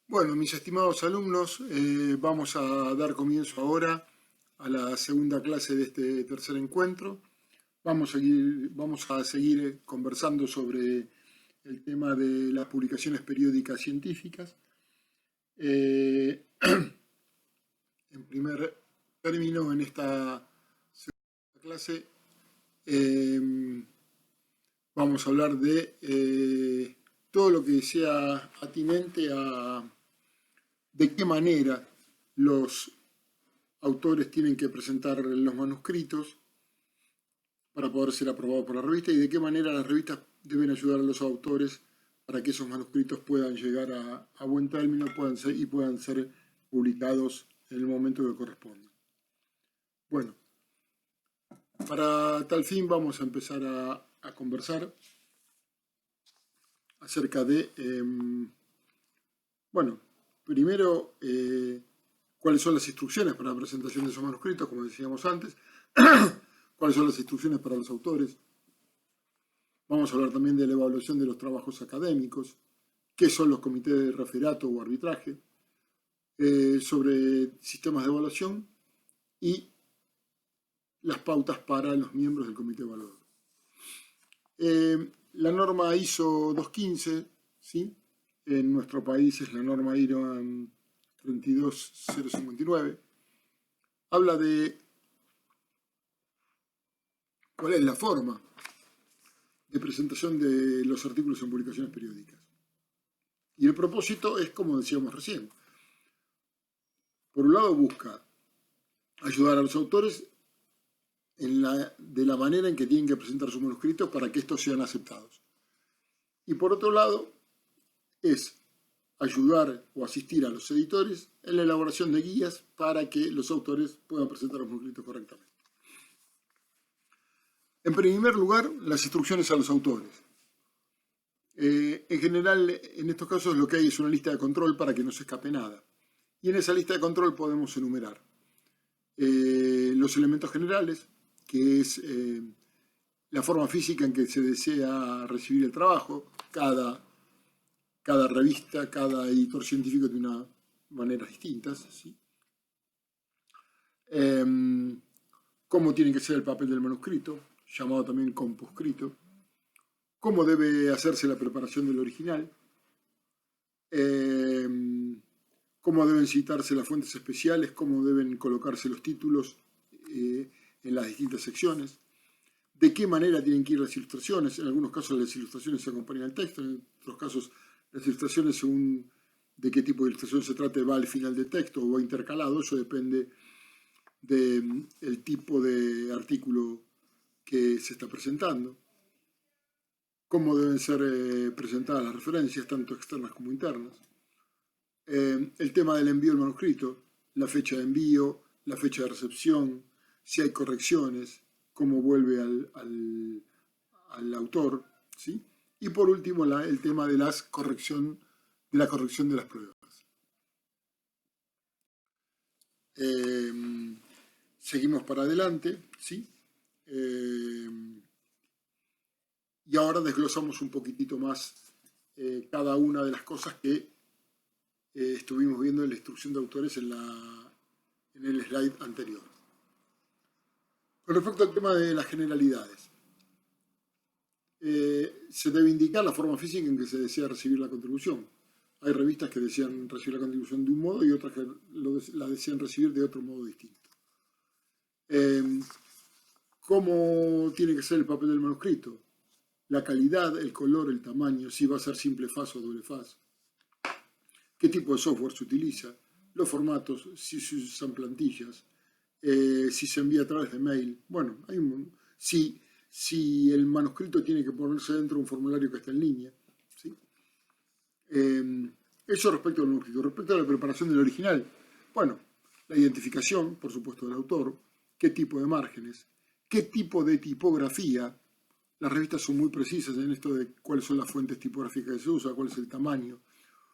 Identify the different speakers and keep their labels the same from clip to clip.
Speaker 1: Bueno, mis estimados alumnos, vamos a dar comienzo ahora a la segunda clase de este tercer encuentro. Vamos a seguir conversando sobre el tema de las publicaciones periódicas científicas. En primer término, en esta segunda clase, vamos a hablar de todo lo que sea atinente a de qué manera los autores tienen que presentar los manuscritos para poder ser aprobados por la revista y de qué manera las revistas deben ayudar a los autores para que esos manuscritos puedan llegar a buen término y puedan ser publicados en el momento que corresponda. Bueno, para tal fin vamos a empezar a conversar acerca de, primero, cuáles son las instrucciones para la presentación de esos manuscritos, como decíamos antes, cuáles son las instrucciones para los autores. Vamos a hablar también de la evaluación de los trabajos académicos, qué son los comités de referato o arbitraje, sobre sistemas de evaluación y las pautas para los miembros del comité evaluador. La norma ISO 215, ¿sí? En nuestro país es la norma IROAN 32059, habla de cuál es la forma de presentación de los artículos en publicaciones periódicas. Y el propósito es, como decíamos recién, por un lado busca ayudar a los autores de la manera en que tienen que presentar sus manuscritos para que estos sean aceptados. Y por otro lado, es ayudar o asistir a los editores en la elaboración de guías para que los autores puedan presentar los manuscritos correctamente. En primer lugar, las instrucciones a los autores. En general, en estos casos lo que hay es una lista de control para que no se escape nada. Y en esa lista de control podemos enumerar los elementos generales, que es la forma física en que se desea recibir el trabajo. Cada revista, cada editor científico tiene unas maneras distintas, ¿sí? Cómo tiene que ser el papel del manuscrito, llamado también composcrito, cómo debe hacerse la preparación del original, cómo deben citarse las fuentes especiales, cómo deben colocarse los títulos en las distintas secciones, de qué manera tienen que ir las ilustraciones. En algunos casos las ilustraciones se acompañan al texto, en otros casos las ilustraciones, según de qué tipo de ilustración se trate, va al final del texto o va intercalado. Eso depende del tipo de artículo que se está presentando. Cómo deben ser presentadas las referencias, tanto externas como internas. El tema del envío del manuscrito, la fecha de envío, la fecha de recepción, si hay correcciones, cómo vuelve al autor, ¿sí? Y por último, el tema de la corrección de las pruebas. Seguimos para adelante, ¿sí? Y ahora desglosamos un poquitito más cada una de las cosas que estuvimos viendo en la instrucción de autores en el slide anterior. Con respecto al tema de las generalidades, se debe indicar la forma física en que se desea recibir la contribución. Hay revistas que desean recibir la contribución de un modo y otras que la desean recibir de otro modo distinto. ¿Cómo tiene que ser el papel del manuscrito? La calidad, el color, el tamaño, si va a ser simple faz o doble faz. ¿Qué tipo de software se utiliza? Los formatos, si se usan plantillas, si se envía a través de mail. Bueno, si el manuscrito tiene que ponerse dentro de un formulario que está en línea, ¿sí? Eso respecto al manuscrito. Respecto a la preparación del original, bueno, la identificación, por supuesto, del autor, qué tipo de márgenes, qué tipo de tipografía. Las revistas son muy precisas en esto de cuáles son las fuentes tipográficas que se usan, cuál es el tamaño,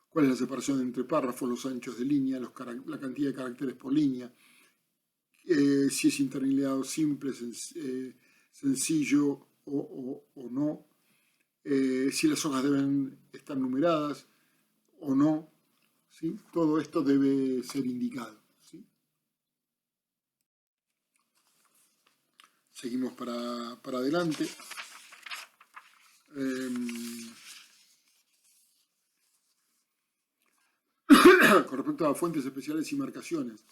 Speaker 1: cuál es la separación entre párrafos, los anchos de línea, la cantidad de caracteres por línea, si es interlineado simple, sencillo o no, si las hojas deben estar numeradas o no, ¿sí? Todo esto debe ser indicado, ¿sí? Seguimos para adelante. Con respecto a fuentes especiales y marcaciones,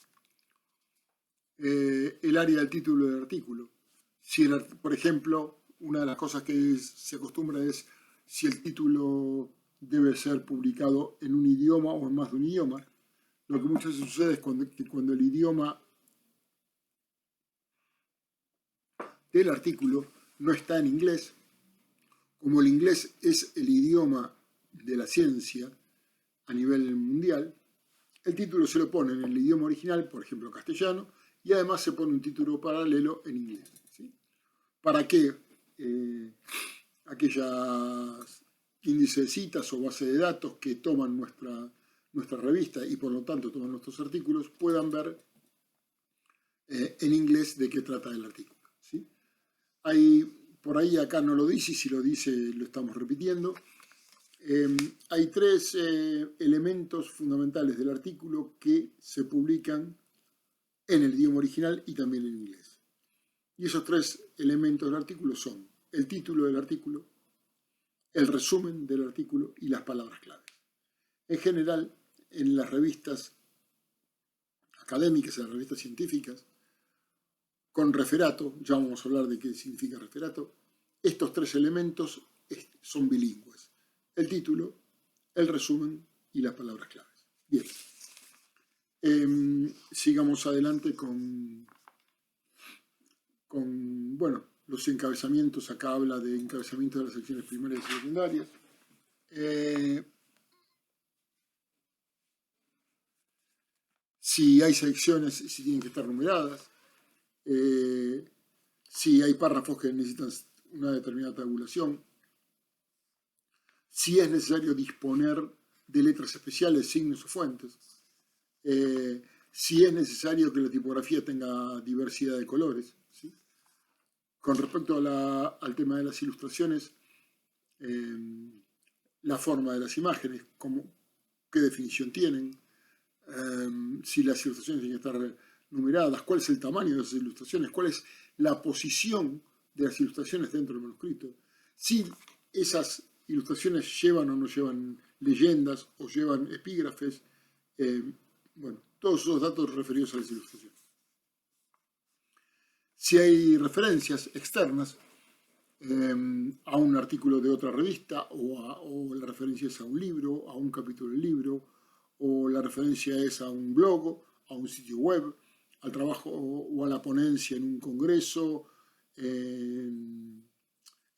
Speaker 1: el área del título del artículo. Si por ejemplo, una de las cosas que se acostumbra es si el título debe ser publicado en un idioma o en más de un idioma. Lo que muchas veces sucede es que cuando el idioma del artículo no está en inglés, como el inglés es el idioma de la ciencia a nivel mundial, el título se lo pone en el idioma original, por ejemplo castellano, y además se pone un título paralelo en inglés, ¿sí? Para que aquellas índices de citas o base de datos que toman nuestra revista y por lo tanto toman nuestros artículos puedan ver en inglés de qué trata el artículo, ¿sí? Por ahí acá no lo dice, y si lo dice lo estamos repitiendo. Hay tres elementos fundamentales del artículo que se publican en el idioma original y también en inglés. Y esos tres elementos del artículo son el título del artículo, el resumen del artículo y las palabras clave. En general, en las revistas académicas, en las revistas científicas, con referato, ya vamos a hablar de qué significa referato, estos tres elementos son bilingües. El título, el resumen y las palabras claves. Bien. Sigamos adelante con bueno, los encabezamientos. Acá habla de encabezamientos de las secciones primarias y secundarias. Si hay secciones, si tienen que estar numeradas. Si hay párrafos que necesitan una determinada tabulación. Si es necesario disponer de letras especiales, signos o fuentes. Si es necesario que la tipografía tenga diversidad de colores, ¿sí? Con respecto al tema de las ilustraciones, la forma de las imágenes, qué definición tienen, si las ilustraciones tienen que estar numeradas, cuál es el tamaño de esas ilustraciones, cuál es la posición de las ilustraciones dentro del manuscrito, si esas ilustraciones llevan o no llevan leyendas o llevan epígrafes, bueno, todos esos datos referidos a las ilustraciones. Si hay referencias externas a un artículo de otra revista o la referencia es a un libro, a un capítulo del libro, o la referencia es a un blog, a un sitio web, al trabajo o a la ponencia en un congreso, en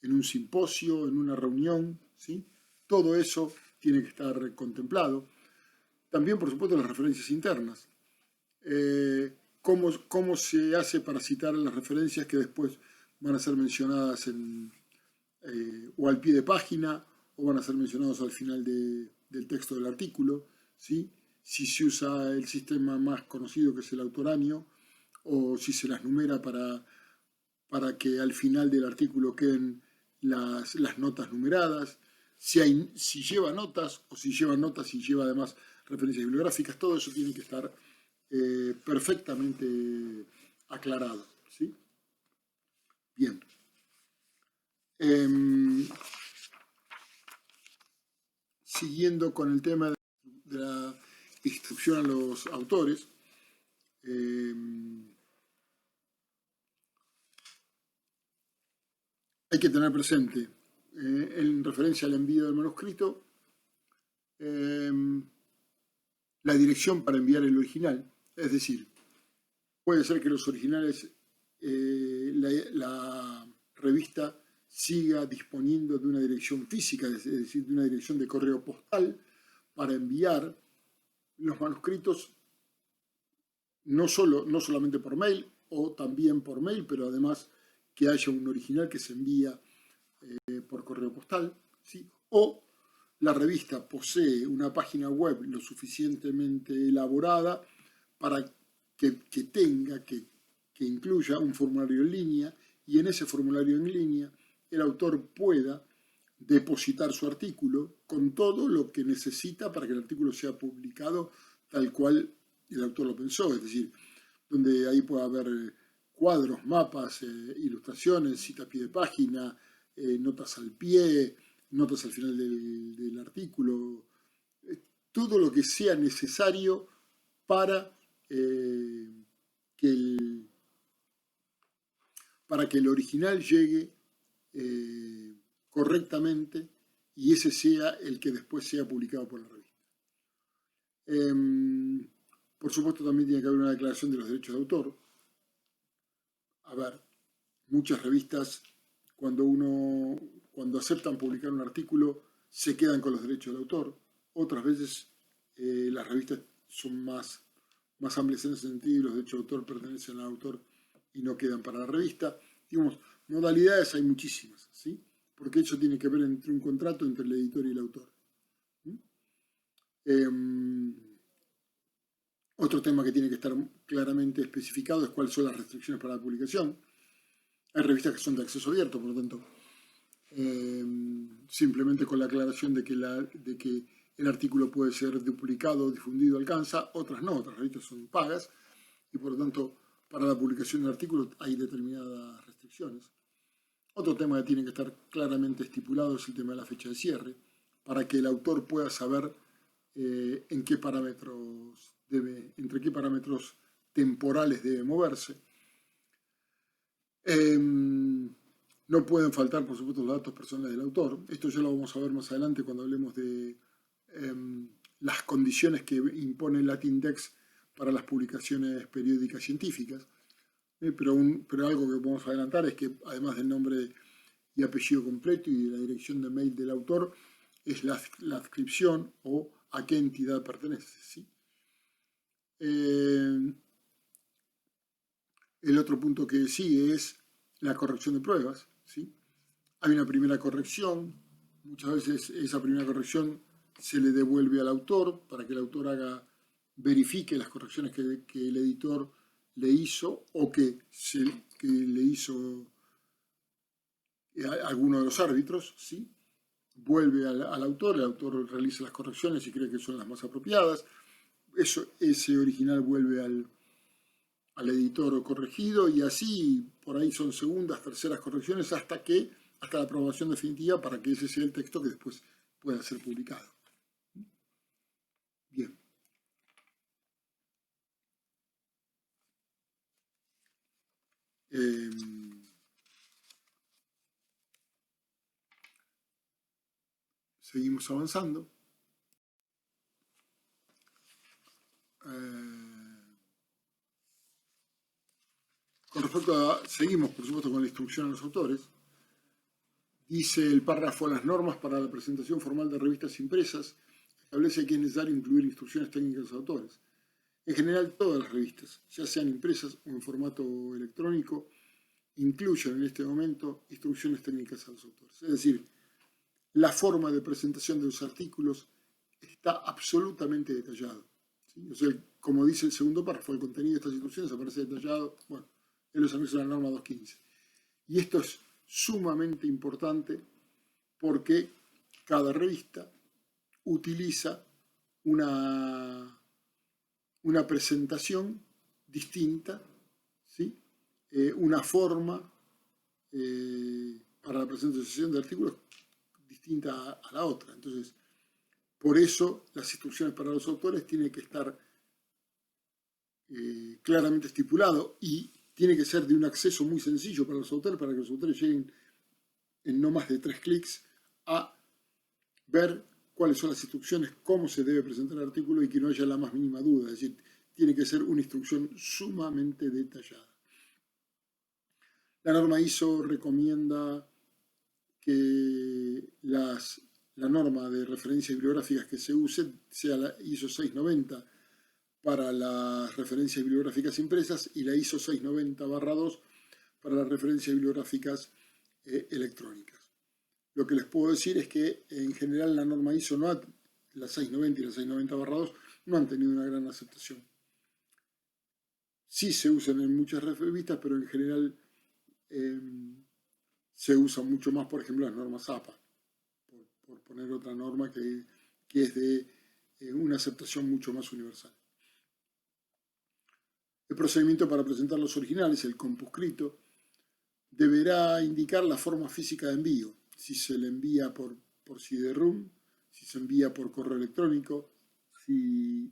Speaker 1: un simposio, en una reunión, ¿sí? Todo eso tiene que estar contemplado. También, por supuesto, las referencias internas. ¿Cómo se hace para citar las referencias que después van a ser mencionadas o al pie de página o van a ser mencionados al final del texto del artículo, ¿sí? Si se usa el sistema más conocido que es el autoráneo o si se las numera para que al final del artículo queden las notas numeradas, si lleva notas o si lleva notas y lleva además referencias bibliográficas, todo eso tiene que estar perfectamente aclarado, ¿sí? Bien. Siguiendo con el tema de la instrucción a los autores, hay que tener presente, en referencia al envío del manuscrito, la dirección para enviar el original. Es decir, puede ser que los originales, la revista siga disponiendo de una dirección física, es decir, de una dirección de correo postal para enviar los manuscritos no solamente por mail o también por mail, pero además que haya un original que se envía por correo postal, ¿sí? O la revista posee una página web lo suficientemente elaborada para que incluya un formulario en línea, y en ese formulario en línea el autor pueda depositar su artículo con todo lo que necesita para que el artículo sea publicado tal cual el autor lo pensó, es decir, donde ahí puede haber cuadros, mapas, ilustraciones, cita a pie de página, notas al pie, notas al final del artículo, todo lo que sea necesario para, que el original llegue correctamente y ese sea el que después sea publicado por la revista. Por supuesto, también tiene que haber una declaración de los derechos de autor. A ver, muchas revistas, cuando aceptan publicar un artículo, se quedan con los derechos del autor. Otras veces las revistas son más amplias en ese sentido y los derechos de autor pertenecen al autor y no quedan para la revista. Digamos, modalidades hay muchísimas, ¿sí? Porque eso tiene que ver entre un contrato entre el editor y el autor. Otro tema que tiene que estar claramente especificado es cuáles son las restricciones para la publicación. Hay revistas que son de acceso abierto, por lo tanto, simplemente con la aclaración de que el artículo puede ser duplicado o difundido alcanza, otras no, otras revistas son pagas y por lo tanto para la publicación del artículo hay determinadas restricciones. Otro tema que tiene que estar claramente estipulado es el tema de la fecha de cierre, para que el autor pueda saber entre qué parámetros temporales debe moverse. No pueden faltar, por supuesto, los datos personales del autor. Esto ya lo vamos a ver más adelante cuando hablemos de las condiciones que impone el Latindex para las publicaciones periódicas científicas. Pero algo que podemos adelantar es que además del nombre y apellido completo y de la dirección de mail del autor, es la adscripción o a qué entidad pertenece, ¿sí? El otro punto que sigue es la corrección de pruebas, ¿sí? Hay una primera corrección, muchas veces esa primera corrección se le devuelve al autor para que el autor verifique las correcciones que el editor le hizo o que le hizo alguno de los árbitros, ¿sí? Vuelve al autor, el autor realiza las correcciones y cree que son las más apropiadas. Ese original vuelve al editor corregido y así por ahí son segundas, terceras correcciones hasta la aprobación definitiva para que ese sea el texto que después pueda ser publicado. Bien. Seguimos avanzando. Seguimos, por supuesto, con la instrucción a los autores. Dice el párrafo: las normas para la presentación formal de revistas impresas establece que es necesario incluir instrucciones técnicas a los autores. En general, todas las revistas, ya sean impresas o en formato electrónico, incluyen en este momento instrucciones técnicas a los autores. Es decir, la forma de presentación de los artículos está absolutamente detallado, ¿sí? O sea, como dice el segundo párrafo, el contenido de estas instrucciones aparece detallado, bueno, en los anexos de la norma 215. Y esto es sumamente importante porque cada revista utiliza una presentación distinta, ¿sí? Una forma para la presentación de artículos distinta a la otra. Entonces, por eso las instrucciones para los autores tienen que estar claramente estipulado y tiene que ser de un acceso muy sencillo para los autores, para que los autores lleguen en no más de 3 clics a ver cuáles son las instrucciones, cómo se debe presentar el artículo y que no haya la más mínima duda. Es decir, tiene que ser una instrucción sumamente detallada. La norma ISO recomienda que la norma de referencias bibliográficas que se use sea la ISO 690 para las referencias bibliográficas impresas y la ISO 690/2 para las referencias bibliográficas electrónicas. Lo que les puedo decir es que en general la norma ISO, la 690 y la 690/2, no han tenido una gran aceptación. Sí se usan en muchas revistas, pero en general se usa mucho más, por ejemplo, las normas APA. por poner otra norma que es de una aceptación mucho más universal. El procedimiento para presentar los originales, el compuscrito, deberá indicar la forma física de envío, si se le envía por CD-ROM, si se envía por correo electrónico, si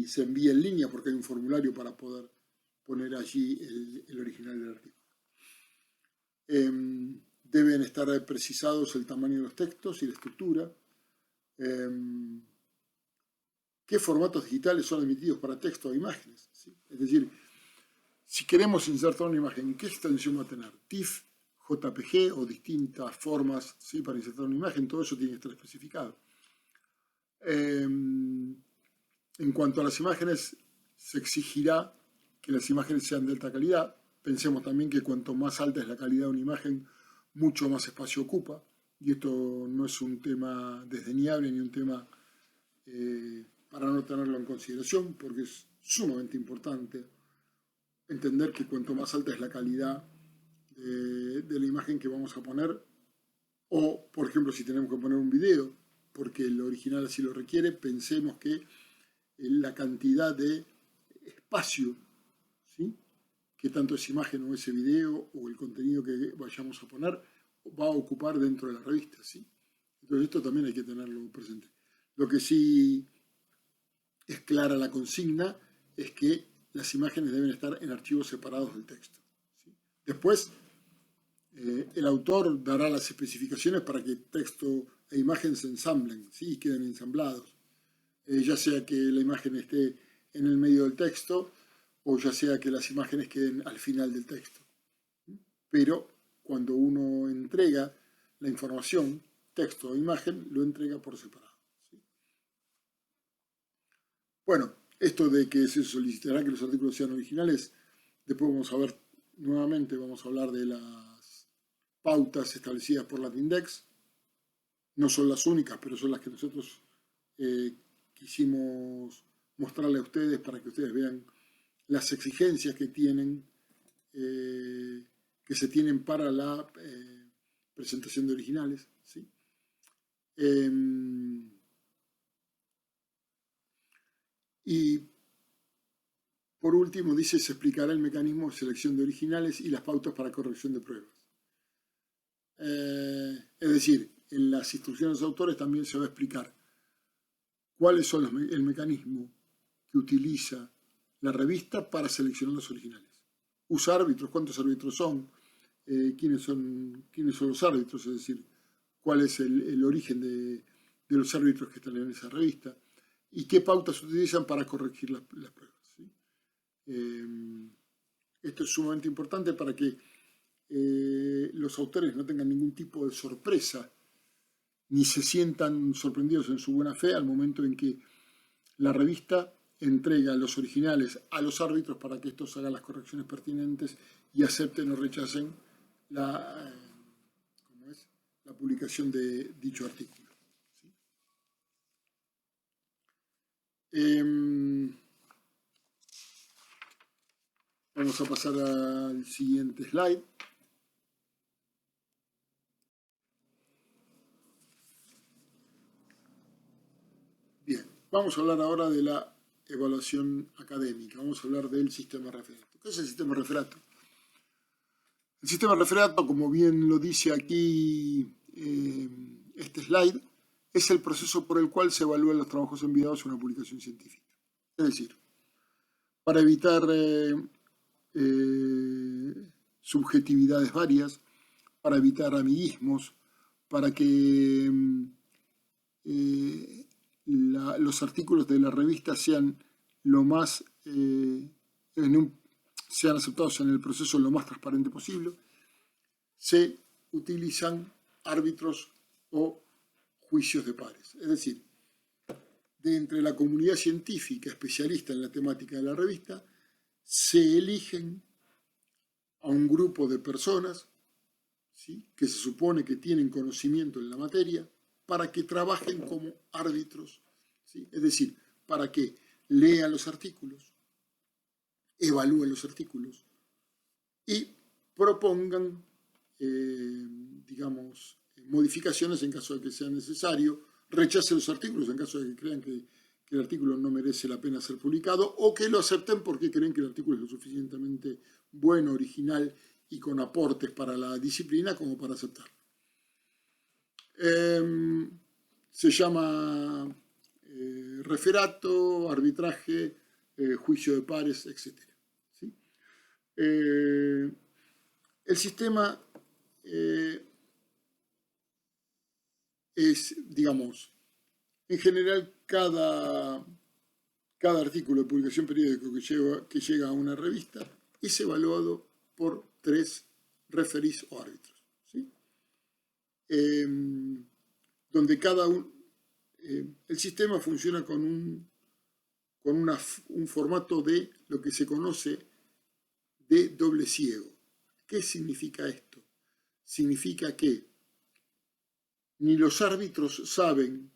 Speaker 1: se envía en línea, porque hay un formulario para poder poner allí el original del artículo. Deben estar precisados el tamaño de los textos y la estructura. ¿Qué formatos digitales son emitidos para texto o imágenes? ¿Sí? Es decir, si queremos insertar una imagen, ¿qué extensión va a tener? TIFF, JPG o distintas formas, ¿sí?, para insertar una imagen, todo eso tiene que estar especificado. En cuanto a las imágenes, se exigirá que las imágenes sean de alta calidad. Pensemos también que cuanto más alta es la calidad de una imagen, mucho más espacio ocupa. Y esto no es un tema desdeñable ni un tema para no tenerlo en consideración, porque es sumamente importante entender que cuanto más alta es la calidad de la imagen que vamos a poner, o por ejemplo si tenemos que poner un video, porque el original así lo requiere, pensemos que la cantidad de espacio, ¿sí?, que tanto esa imagen o ese video o el contenido que vayamos a poner va a ocupar dentro de la revista, ¿sí? Entonces esto también hay que tenerlo presente. Lo que sí es clara la consigna es que las imágenes deben estar en archivos separados del texto, ¿sí? Después, el autor dará las especificaciones para que texto e imagen se ensamblen, ¿sí?, y queden ensamblados. Ya sea que la imagen esté en el medio del texto o ya sea que las imágenes queden al final del texto. Pero cuando uno entrega la información, texto o imagen, lo entrega por separado, ¿sí? Bueno, esto de que se solicitará que los artículos sean originales, después vamos a ver nuevamente, vamos a hablar de las pautas establecidas por Latindex. No son las únicas, pero son las que nosotros quisimos mostrarle a ustedes para que ustedes vean las exigencias que tienen, que se tienen para la presentación de originales, ¿sí? Y por último dice, se explicará el mecanismo de selección de originales y las pautas para corrección de pruebas. Es decir, en las instrucciones de autores también se va a explicar cuáles son el mecanismo que utiliza la revista para seleccionar los originales. Usa árbitros, ¿cuántos árbitros son? ¿Quiénes son los árbitros? Es decir, cuál es el origen de los árbitros que están en esa revista y qué pautas utilizan para corregir las pruebas, ¿sí? Esto es sumamente importante para que los autores no tengan ningún tipo de sorpresa ni se sientan sorprendidos en su buena fe al momento en que la revista entrega los originales a los árbitros para que estos hagan las correcciones pertinentes y acepten o rechacen la publicación de dicho artículo, ¿sí? Vamos a pasar al siguiente slide. Bien, vamos a hablar ahora de la evaluación académica. Vamos a hablar del sistema referato. ¿Qué es el sistema referato? El sistema referato, como bien lo dice aquí este slide, es el proceso por el cual se evalúan los trabajos enviados a una publicación científica. Es decir, para evitar subjetividades varias, para evitar amiguismos, para que los artículos de la revista sean lo más sean aceptados en el proceso lo más transparente posible, se utilizan árbitros o juicios de pares. Es decir, de entre la comunidad científica especialista en la temática de la revista, se eligen a un grupo de personas, ¿sí?, que se supone que tienen conocimiento en la materia, para que trabajen como árbitros, ¿sí? Es decir, para que lean los artículos, evalúen los artículos y propongan, modificaciones en caso de que sea necesario, rechace los artículos en caso de que crean que el artículo no merece la pena ser publicado, o que lo acepten porque creen que el artículo es lo suficientemente bueno, original y con aportes para la disciplina como para aceptarlo. Se llama referato, arbitraje, juicio de pares, etc. ¿Sí? El sistema es, digamos, en general cada artículo de publicación periódica que llega a una revista es evaluado por 3 referees o árbitros, ¿sí? Donde cada uno, el sistema funciona con un formato de lo que se conoce de doble ciego. ¿Qué significa esto? Significa que ni los árbitros saben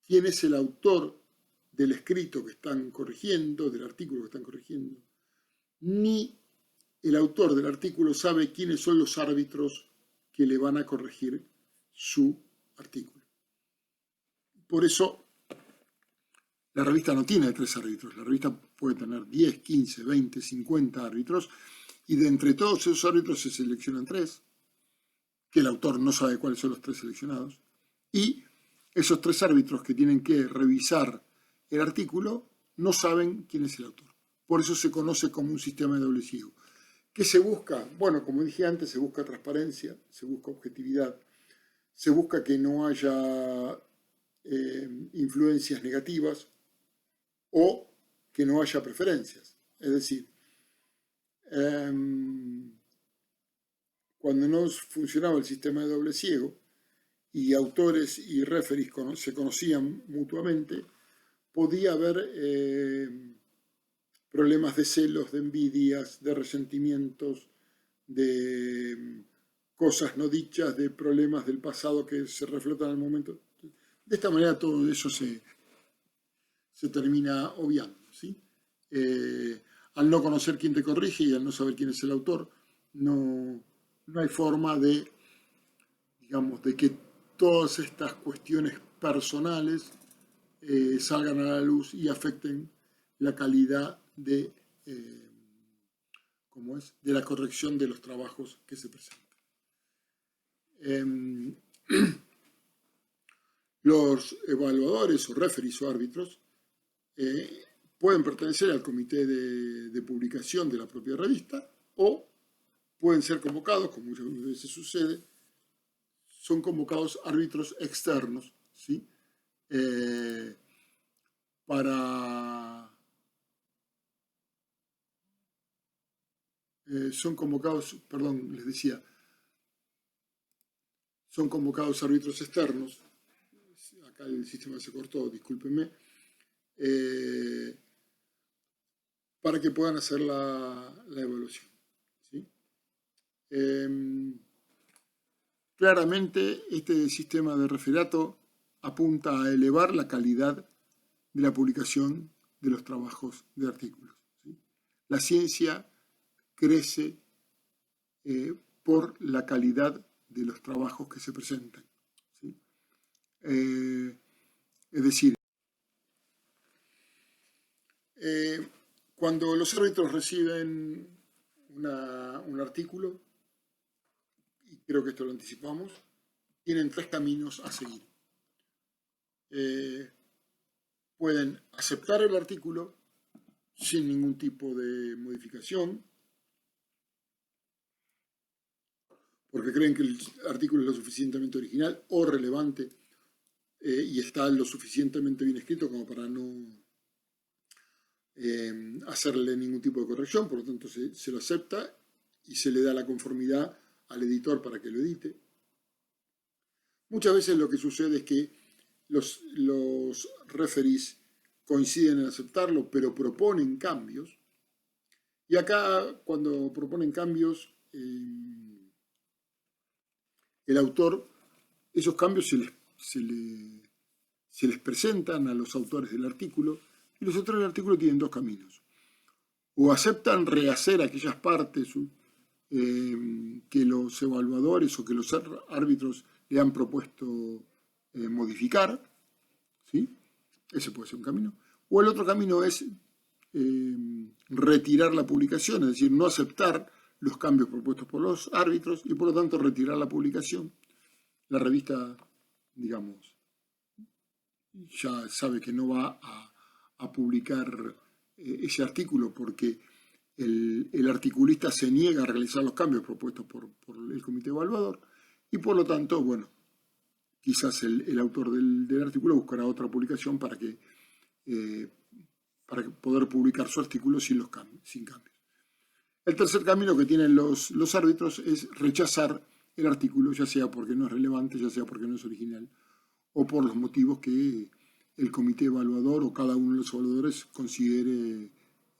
Speaker 1: quién es el autor del escrito que están corrigiendo, del artículo que están corrigiendo, ni el autor del artículo sabe quiénes son los árbitros que le van a corregir su artículo. Por eso, la revista no tiene 3 árbitros, la revista puede tener 10, 15, 20, 50 árbitros, y de entre todos esos árbitros se seleccionan 3, que el autor no sabe cuáles son los 3 seleccionados, y esos 3 árbitros que tienen que revisar el artículo no saben quién es el autor. Por eso se conoce como un sistema de doble ciego. ¿Qué se busca? Bueno, como dije antes, se busca transparencia, se busca objetividad, se busca que no haya influencias negativas o que no haya preferencias. Es decir, cuando no funcionaba el sistema de doble ciego y autores y referees se conocían mutuamente, podía haber problemas de celos, de envidias, de resentimientos, de cosas no dichas, de problemas del pasado que se reflejan al momento. De esta manera todo eso se termina obviando, ¿sí? Al no conocer quién te corrige y al no saber quién es el autor, no hay forma de, digamos, de que todas estas cuestiones personales salgan a la luz y afecten la calidad de la corrección de los trabajos que se presentan. Los evaluadores o referees o árbitros pueden pertenecer al comité de publicación de la propia revista o pueden ser convocados, como muchas veces sucede, son convocados árbitros externos, ¿sí? Son convocados, perdón, les decía, son convocados árbitros externos, acá el sistema se cortó, discúlpenme, para que puedan hacer la evaluación, ¿sí? Claramente este sistema de referato apunta a elevar la calidad de la publicación de los trabajos de artículos, ¿sí? La ciencia crece por la calidad de los trabajos que se presentan, ¿sí? Es decir, cuando los árbitros reciben un artículo, y creo que esto lo anticipamos, tienen 3 caminos a seguir. Pueden aceptar el artículo sin ningún tipo de modificación, porque creen que el artículo es lo suficientemente original o relevante y está lo suficientemente bien escrito como para no hacerle ningún tipo de corrección, por lo tanto se lo acepta y se le da la conformidad al editor para que lo edite. Muchas veces lo que sucede es que los referees coinciden en aceptarlo, pero proponen cambios. Y acá, cuando proponen cambios, el autor, esos cambios se les presentan a los autores del artículo, y los autores del artículo tienen 2 caminos. O aceptan rehacer aquellas partes que los evaluadores o que los árbitros le han propuesto modificar, ¿sí? Ese puede ser un camino. O el otro camino es retirar la publicación, es decir, no aceptar los cambios propuestos por los árbitros y por lo tanto retirar la publicación. La revista, digamos, ya sabe que no va a publicar ese artículo porque el articulista se niega a realizar los cambios propuestos por el comité evaluador y por lo tanto, bueno, quizás el autor del artículo buscará otra publicación para poder publicar su artículo sin cambios. El tercer camino que tienen los árbitros es rechazar el artículo, ya sea porque no es relevante, ya sea porque no es original, o por los motivos que el comité evaluador o cada uno de los evaluadores considere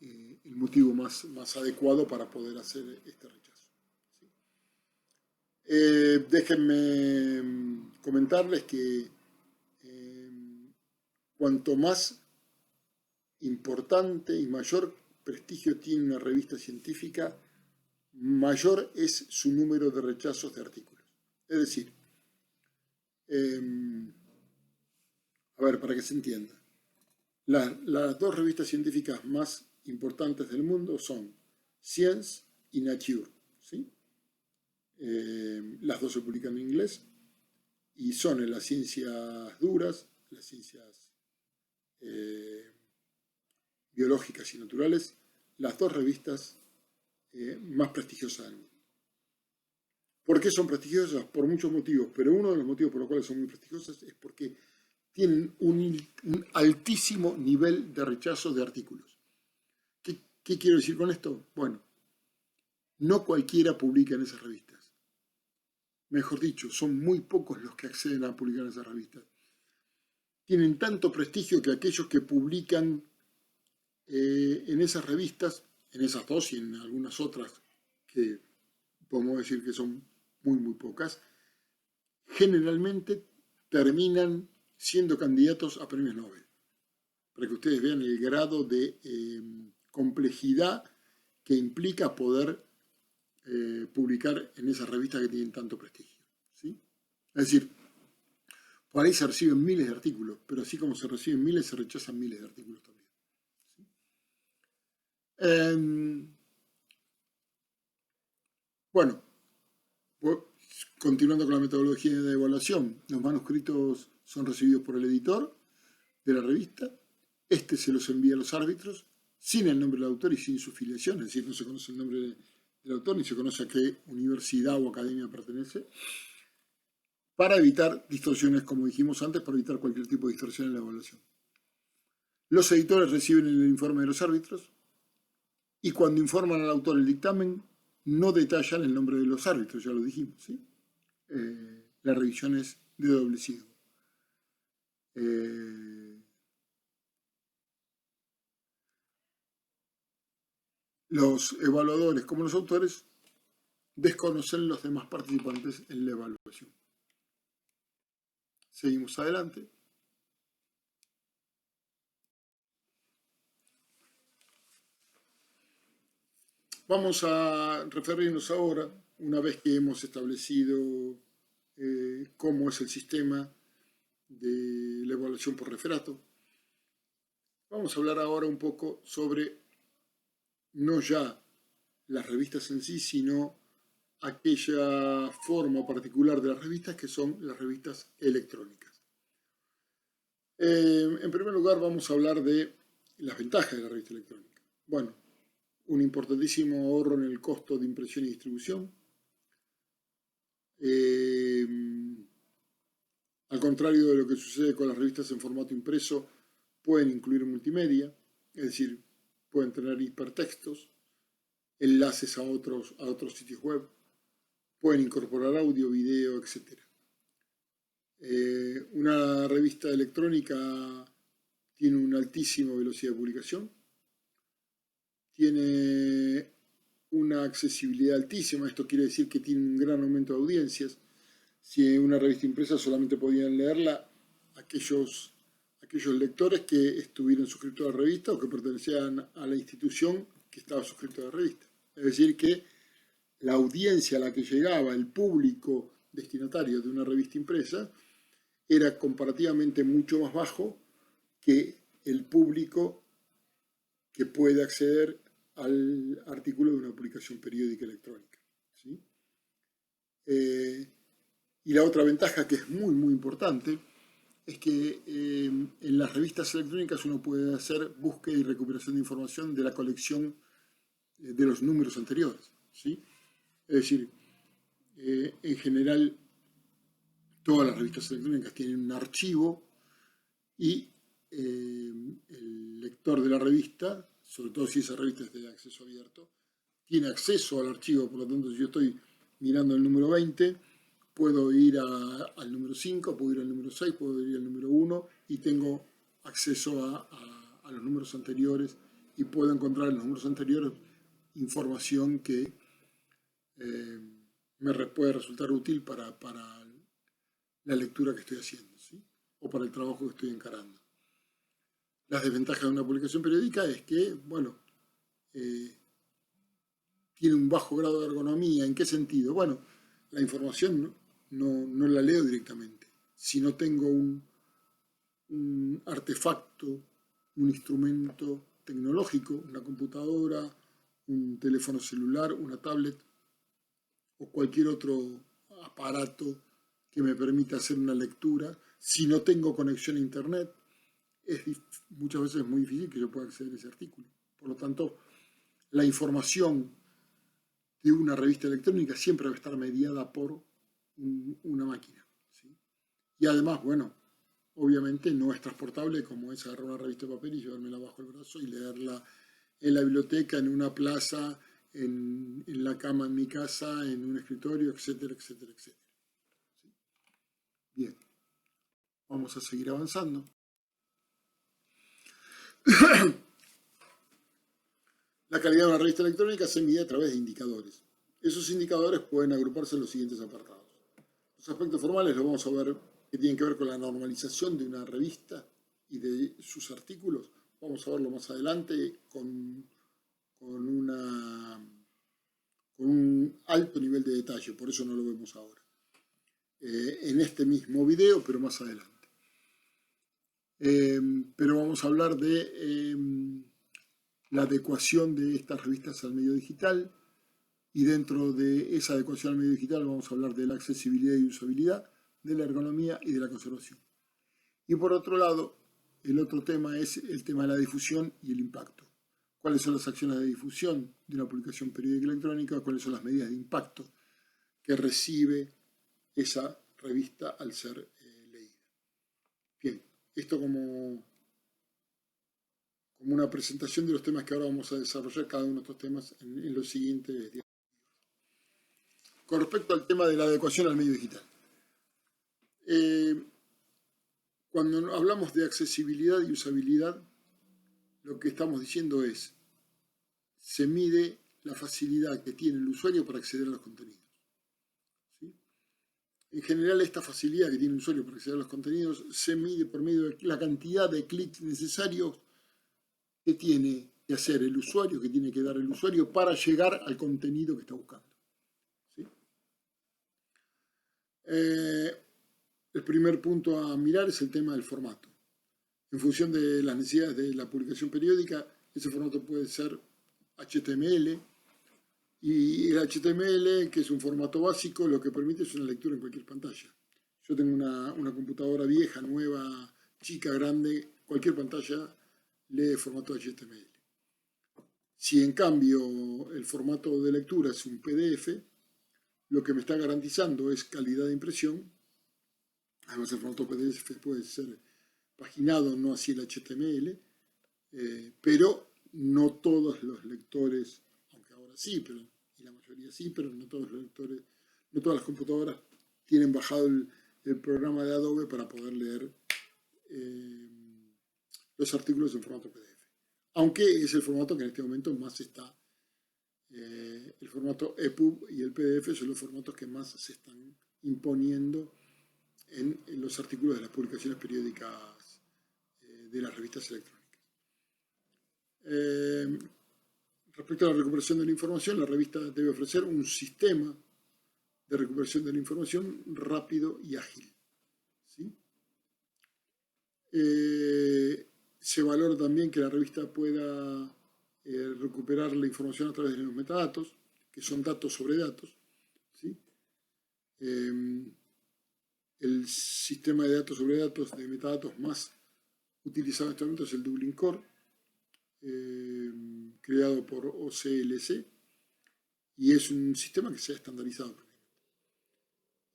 Speaker 1: el motivo más adecuado para poder hacer este rechazo. ¿Sí? Déjenme comentarles que cuanto más importante y mayor prestigio tiene una revista científica, mayor es su número de rechazos de artículos. Es decir, a ver, para que se entienda, las dos revistas científicas más importantes del mundo son Science y Nature, ¿sí? Las dos se publican en inglés y son en las ciencias duras, las ciencias biológicas y naturales, las dos revistas más prestigiosas del mundo. ¿Por qué son prestigiosas? Por muchos motivos, pero uno de los motivos por los cuales son muy prestigiosas es porque tienen un altísimo nivel de rechazo de artículos. ¿Qué quiero decir con esto? Bueno, no cualquiera publica en esas revistas. Mejor dicho, son muy pocos los que acceden a publicar en esas revistas. Tienen tanto prestigio que aquellos que publican en esas revistas, en esas dos y en algunas otras que podemos decir que son muy pocas, generalmente terminan siendo candidatos a premios Nobel. Para que ustedes vean el grado de complejidad que implica poder publicar en esas revistas que tienen tanto prestigio, ¿sí? Es decir, por ahí se reciben miles de artículos, pero así como se reciben miles, se rechazan miles de artículos también, ¿sí? Bueno, continuando con la metodología de evaluación, los manuscritos son recibidos por el editor de la revista, este se los envía a los árbitros sin el nombre del autor y sin su filiación, es decir, no se conoce el nombre del autor ni se conoce a qué universidad o academia pertenece, para evitar distorsiones, como dijimos antes, para evitar cualquier tipo de distorsión en la evaluación. Los editores reciben el informe de los árbitros y cuando informan al autor el dictamen, no detallan el nombre de los árbitros, ya lo dijimos, ¿sí? La revisión es de doble signo. Los evaluadores, como los autores, desconocen los demás participantes en la evaluación. Seguimos adelante. Vamos a referirnos ahora, una vez que hemos establecido cómo es el sistema de la evaluación por referato, vamos a hablar ahora un poco sobre no ya las revistas en sí, sino aquella forma particular de las revistas que son las revistas electrónicas. En primer lugar vamos a hablar de las ventajas de la revista electrónica. Bueno, un importantísimo ahorro en el costo de impresión y distribución. Al contrario de lo que sucede con las revistas en formato impreso, pueden incluir multimedia, es decir, pueden tener hipertextos, enlaces a otros sitios web, pueden incorporar audio, video, etc. Una revista electrónica tiene una altísima velocidad de publicación, tiene una accesibilidad altísima, esto quiere decir que tiene un gran aumento de audiencias. Si una revista impresa solamente podían leerla aquellos lectores que estuvieron suscritos a la revista o que pertenecían a la institución que estaba suscrito a la revista. Es decir, que la audiencia a la que llegaba el público destinatario de una revista impresa era comparativamente mucho más bajo que el público que puede acceder al artículo de una publicación periódica electrónica, ¿sí? Y la otra ventaja, que es muy, muy importante, es que en las revistas electrónicas uno puede hacer búsqueda y recuperación de información de la colección de los números anteriores, ¿sí? Es decir, en general todas las revistas electrónicas tienen un archivo y el lector de la revista, sobre todo si esa revista es de acceso abierto, tiene acceso al archivo. Por lo tanto, si yo estoy mirando el número 20, puedo ir al número 5, puedo ir al número 6, puedo ir al número 1 y tengo acceso a los números anteriores y puedo encontrar en los números anteriores información que me puede resultar útil para la lectura que estoy haciendo, ¿sí? O para el trabajo que estoy encarando. Las desventajas de una publicación periódica es que, bueno, tiene un bajo grado de ergonomía. ¿En qué sentido? Bueno, la información no la leo directamente. Si no tengo un artefacto, un instrumento tecnológico, una computadora, un teléfono celular, una tablet o cualquier otro aparato que me permita hacer una lectura, si no tengo conexión a internet, muchas veces es muy difícil que yo pueda acceder a ese artículo. Por lo tanto, la información de una revista electrónica siempre va a estar mediada por una máquina, ¿sí? Y además, bueno, obviamente no es transportable como es agarrar una revista de papel y llevármela bajo el brazo y leerla en la biblioteca, en una plaza, en la cama en mi casa, en un escritorio, etcétera, etcétera, etcétera. ¿Sí? Bien, vamos a seguir avanzando. La calidad de una revista electrónica se mide a través de indicadores. Esos indicadores pueden agruparse en los siguientes apartados. Los aspectos formales los vamos a ver que tienen que ver con la normalización de una revista y de sus artículos. Vamos a verlo más adelante con un alto nivel de detalle, por eso no lo vemos ahora. En este mismo video, pero más adelante. Pero vamos a hablar de la adecuación de estas revistas al medio digital, y dentro de esa adecuación al medio digital vamos a hablar de la accesibilidad y usabilidad, de la ergonomía y de la conservación. Y por otro lado, el otro tema es el tema de la difusión y el impacto. ¿Cuáles son las acciones de difusión de una publicación periódica electrónica? ¿Cuáles son las medidas de impacto que recibe esa revista al ser leída? Bien, esto como una presentación de los temas que ahora vamos a desarrollar, cada uno de estos temas en los siguientes días. Con respecto al tema de la adecuación al medio digital. Cuando hablamos de accesibilidad y usabilidad, lo que estamos diciendo es, se mide la facilidad que tiene el usuario para acceder a los contenidos. ¿Sí? En general, esta facilidad que tiene el usuario para acceder a los contenidos se mide por medio de la cantidad de clics necesarios que tiene que hacer el usuario, que tiene que dar el usuario para llegar al contenido que está buscando. ¿Sí? El primer punto a mirar es el tema del formato. En función de las necesidades de la publicación periódica, ese formato puede ser HTML, y el HTML, que es un formato básico, lo que permite es una lectura en cualquier pantalla. Yo tengo una computadora vieja, nueva, chica, grande, cualquier pantalla lee formato HTML. Si en cambio el formato de lectura es un PDF, lo que me está garantizando es calidad de impresión. Además, el formato PDF puede ser paginado, no así el HTML, pero no todos los lectores, aunque ahora sí, y la mayoría sí, pero no todos los lectores, no todas las computadoras tienen bajado el programa de Adobe para poder leer los artículos en formato PDF. Aunque es el formato que en este momento más está, el formato EPUB y el PDF son los formatos que más se están imponiendo en los artículos de las publicaciones periódicas de las revistas electrónicas. Respecto a la recuperación de la información, la revista debe ofrecer un sistema de recuperación de la información rápido y ágil. ¿Sí? Se valora también que la revista pueda recuperar la información a través de los metadatos, que son datos sobre datos. ¿Sí? El sistema de datos sobre datos, de metadatos más utilizado en este momento es el Dublin Core, creado por OCLC, y es un sistema que se ha estandarizado.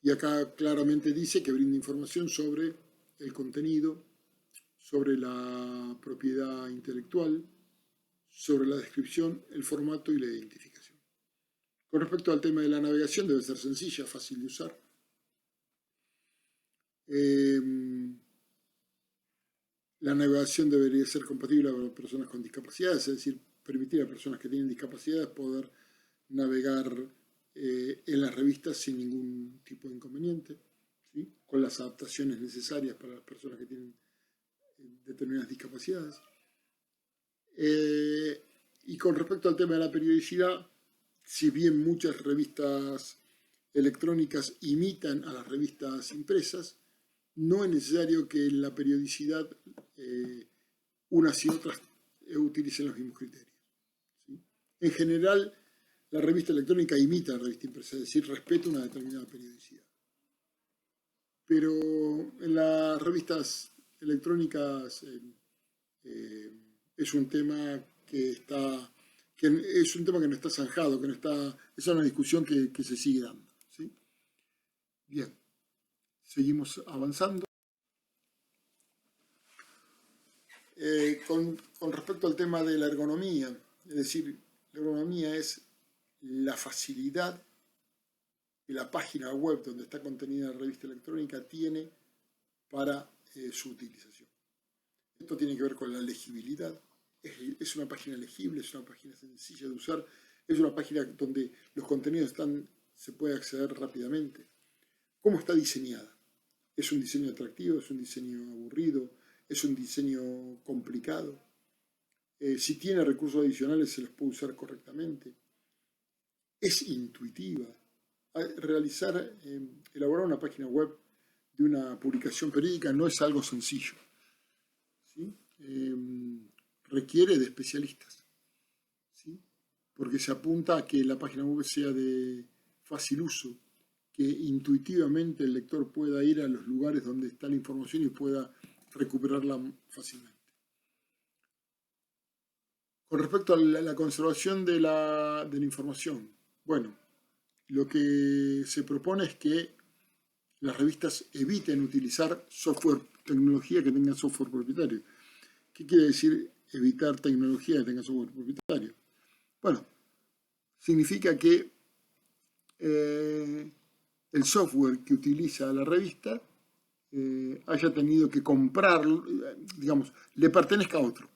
Speaker 1: Y acá claramente dice que brinda información sobre el contenido, sobre la propiedad intelectual, sobre la descripción, el formato y la identificación. Con respecto al tema de la navegación, debe ser sencilla, fácil de usar. La navegación debería ser compatible para personas con discapacidades, es decir, permitir a personas que tienen discapacidades poder navegar en las revistas sin ningún tipo de inconveniente, ¿sí? Con las adaptaciones necesarias para las personas que tienen determinadas discapacidades. Y con respecto al tema de la periodicidad, si bien muchas revistas electrónicas imitan a las revistas impresas, no es necesario que en la periodicidad unas y otras utilicen los mismos criterios. ¿Sí? En general, la revista electrónica imita a la revista impresa, es decir, respeta una determinada periodicidad. Pero en las revistas electrónicas es un tema que no está zanjado, que no está, es una discusión que se sigue dando. ¿Sí? Bien, seguimos avanzando. Con respecto al tema de la ergonomía, es decir, la ergonomía es la facilidad que la página web donde está contenida la revista electrónica tiene para su utilización. Esto tiene que ver con la legibilidad. Es una página legible, es una página sencilla de usar, es una página donde los contenidos se puede acceder rápidamente. ¿Cómo está diseñada? ¿Es un diseño atractivo? ¿Es un diseño aburrido? ¿Es un diseño complicado? Si tiene recursos adicionales, se los puede usar correctamente. Es intuitiva. Elaborar una página web de una publicación periódica no es algo sencillo. ¿Sí? Requiere de especialistas. ¿Sí? Porque se apunta a que la página web sea de fácil uso, que intuitivamente el lector pueda ir a los lugares donde está la información y pueda recuperarla fácilmente. Con respecto a la conservación de la información, bueno, lo que se propone es que las revistas eviten utilizar tecnología que tenga software propietario. ¿Qué quiere decir evitar tecnología que tenga software propietario? Bueno, significa que el software que utiliza la revista haya tenido que comprarlo, digamos, le pertenezca a otro,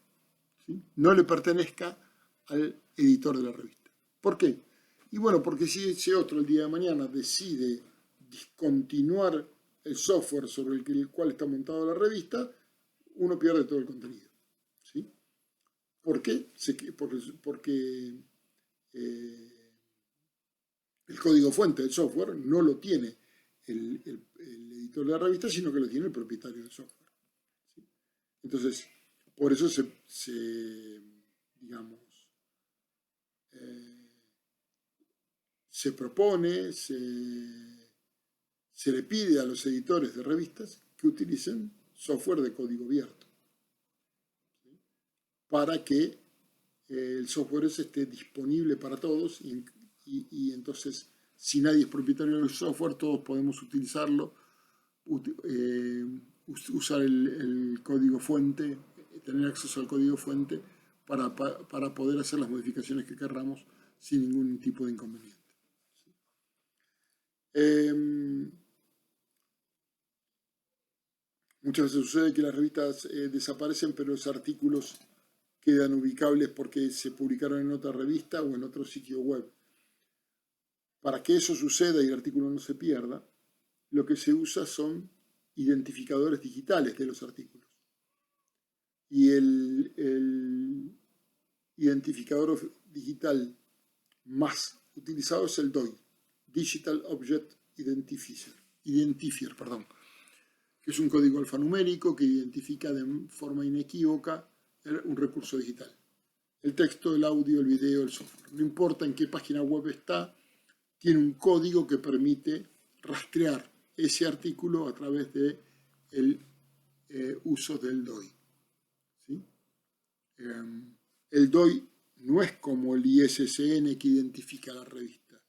Speaker 1: ¿sí? No le pertenezca al editor de la revista. ¿Por qué? Y bueno, porque si ese otro el día de mañana decide discontinuar el software sobre el cual está montada la revista, uno pierde todo el contenido. ¿Sí? ¿Por qué? Porque el código fuente del software no lo tiene el editor de la revista, sino que lo tiene el propietario del software. ¿Sí? Entonces, por eso se propone, se le pide a los editores de revistas que utilicen software de código abierto, ¿sí? Para que el software ese esté disponible para todos y entonces, si nadie es propietario del software, todos podemos utilizarlo, usar el código fuente, tener acceso al código fuente para poder hacer las modificaciones que querramos sin ningún tipo de inconveniente. Muchas veces sucede que las revistas desaparecen, pero los artículos quedan ubicables porque se publicaron en otra revista o en otro sitio web. Para que eso suceda y el artículo no se pierda, lo que se usa son identificadores digitales de los artículos. Y identificador digital más utilizado es el DOI, Digital Object Identifier, que es un código alfanumérico que identifica de forma inequívoca un recurso digital. El texto, el audio, el video, el software. No importa en qué página web está, tiene un código que permite rastrear ese artículo a través de el uso del DOI. ¿Sí? El DOI no es como el ISSN que identifica la revista.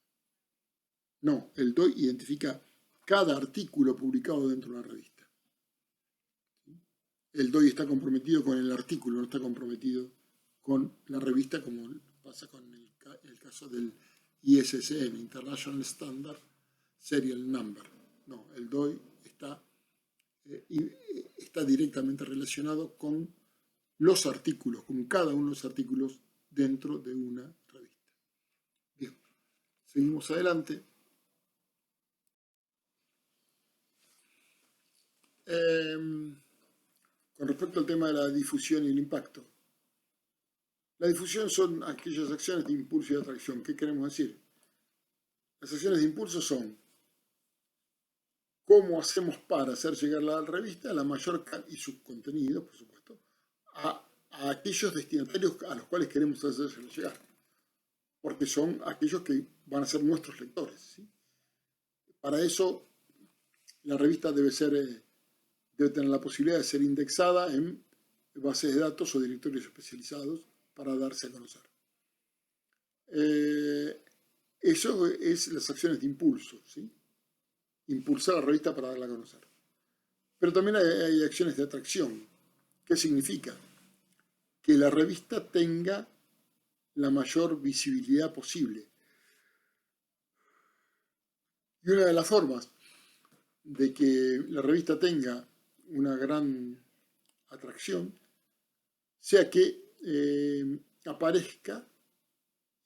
Speaker 1: No, el DOI identifica cada artículo publicado dentro de la revista. El DOI está comprometido con el artículo, no está comprometido con la revista, como pasa con el caso del ISSN, International Standard Serial Number. No, el DOI está directamente relacionado con los artículos, con cada uno de los artículos dentro de una revista. Bien, seguimos adelante. Con respecto al tema de la difusión y el impacto. La difusión son aquellas acciones de impulso y de atracción. ¿Qué queremos decir? Las acciones de impulso son cómo hacemos para hacer llegar la revista a la mayor y sus contenidos, por supuesto, a aquellos destinatarios a los cuales queremos hacer llegar. Porque son aquellos que van a ser nuestros lectores. ¿Sí? Para eso, la revista debe tener la posibilidad de ser indexada en bases de datos o directorios especializados para darse a conocer. Eso es las acciones de impulso, ¿sí? Impulsar la revista para darla a conocer. Pero también hay acciones de atracción. ¿Qué significa? Que la revista tenga la mayor visibilidad posible. Y una de las formas de que la revista tenga una gran atracción sea que aparezca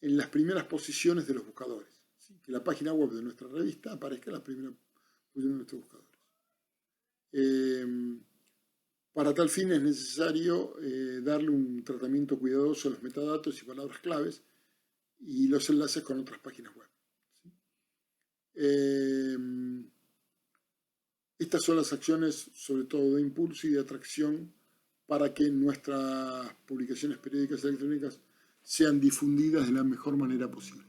Speaker 1: en las primeras posiciones de los buscadores. ¿Sí? Que la página web de nuestra revista aparezca en las primeras posiciones de nuestros buscadores. Para tal fin es necesario darle un tratamiento cuidadoso a los metadatos y palabras claves y los enlaces con otras páginas web. ¿Sí? Estas son las acciones, sobre todo de impulso y de atracción, para que nuestras publicaciones periódicas electrónicas sean difundidas de la mejor manera posible.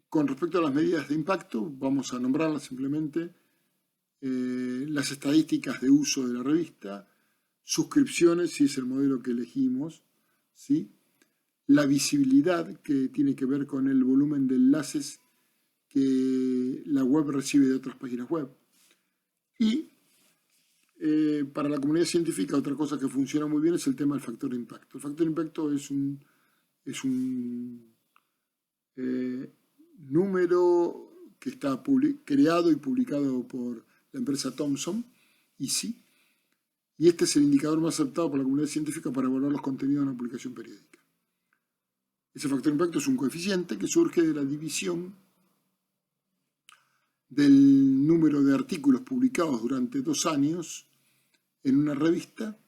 Speaker 1: Con respecto a las medidas de impacto, vamos a nombrarlas simplemente. Las estadísticas de uso de la revista, suscripciones, si es el modelo que elegimos, ¿sí? La visibilidad, que tiene que ver con el volumen de enlaces que la web recibe de otras páginas web. Y para la comunidad científica, otra cosa que funciona muy bien es el tema del factor de impacto. El factor de impacto es un número que está creado y publicado por la empresa Thomson, EC, y este es el indicador más aceptado por la comunidad científica para evaluar los contenidos de una publicación periódica. Ese factor de impacto es un coeficiente que surge de la división del número de artículos publicados durante 2 años en una revista